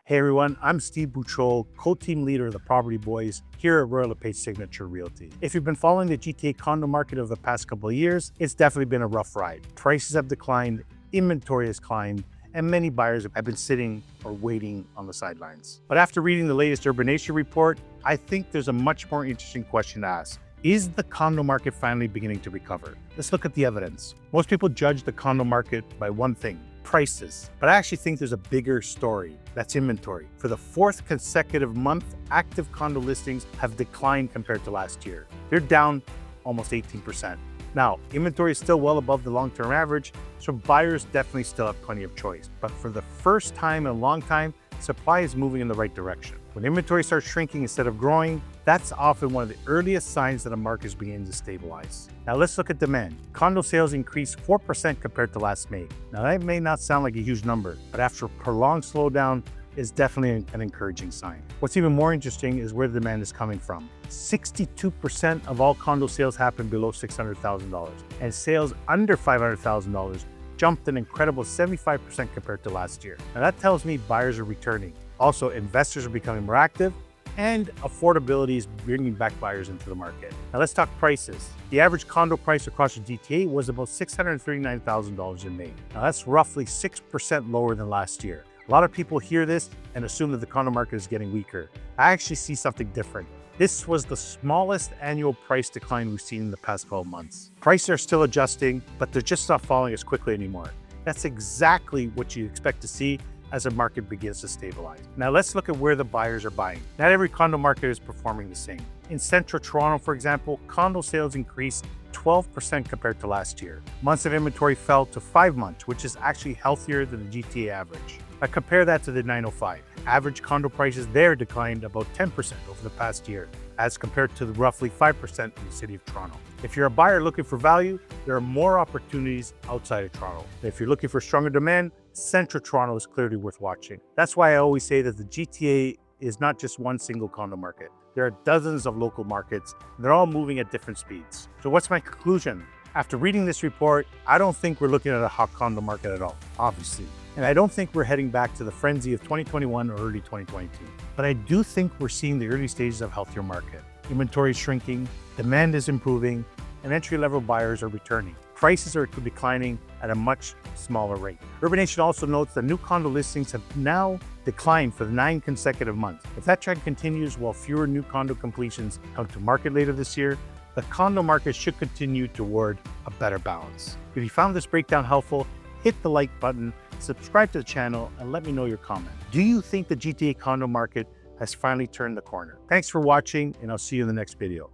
Hey everyone, I'm Steve Bucciol, co-team leader of the Property Boys here at Royal LePage Signature Realty. If you've been following the GTA condo market over the past couple of years, it's definitely been a rough ride. Prices have declined, inventory has climbed, and many buyers have been sitting or waiting on the sidelines. But after reading the latest Urbanation report, I think there's a much more interesting question to ask. Is the condo market finally beginning to recover? Let's look at the evidence. Most people judge the condo market by one thing: prices. But I actually think there's a bigger story. That's inventory. For the fourth consecutive month, active condo listings have declined compared to last year. They're down almost 18%. Now, inventory is still well above the long-term average, so buyers definitely still have plenty of choice. But for the first time in a long time, supply is moving in the right direction. When inventory starts shrinking instead of growing, that's often one of the earliest signs that a market is beginning to stabilize. Now let's look at demand. Condo sales increased 4% compared to last May. Now that may not sound like a huge number, but after a prolonged slowdown, is definitely an encouraging sign. What's even more interesting is where the demand is coming from. 62% of all condo sales happen below $600,000, and sales under $500,000 jumped an incredible 75% compared to last year. Now that tells me buyers are returning. Also, investors are becoming more active, and affordability is bringing back buyers into the market. Now let's talk prices. The average condo price across the GTA was about $639,000 in May. Now that's roughly 6% lower than last year. A lot of people hear this and assume that the condo market is getting weaker. I actually see something different. This was the smallest annual price decline we've seen in the past 12 months. Prices are still adjusting, but they're just not falling as quickly anymore. That's exactly what you expect to see as the market begins to stabilize. Now let's look at where the buyers are buying. Not every condo market is performing the same. In central Toronto, for example, condo sales increased 12% compared to last year. Months of inventory fell to 5 months, which is actually healthier than the GTA average. Now compare that to the 905. Average condo prices there declined about 10% over the past year, as compared to the roughly 5% in the city of Toronto. If you're a buyer looking for value, there are more opportunities outside of Toronto. If you're looking for stronger demand, central Toronto is clearly worth watching. That's why I always say that the GTA is not just one single condo market. There are dozens of local markets, and they're all moving at different speeds. So what's my conclusion? After reading this report, I don't think we're looking at a hot condo market at all, obviously. And I don't think we're heading back to the frenzy of 2021 or early 2022. But I do think we're seeing the early stages of a healthier market. Inventory is shrinking, demand is improving, and entry-level buyers are returning. Prices are declining at a much smaller rate. Urbanation also notes that new condo listings have now declined for 9 consecutive months. If that trend continues while fewer new condo completions come to market later this year, the condo market should continue toward a better balance. If you found this breakdown helpful, hit the like button, subscribe to the channel, and let me know your comment. Do you think the GTA condo market has finally turned the corner? Thanks for watching, and I'll see you in the next video.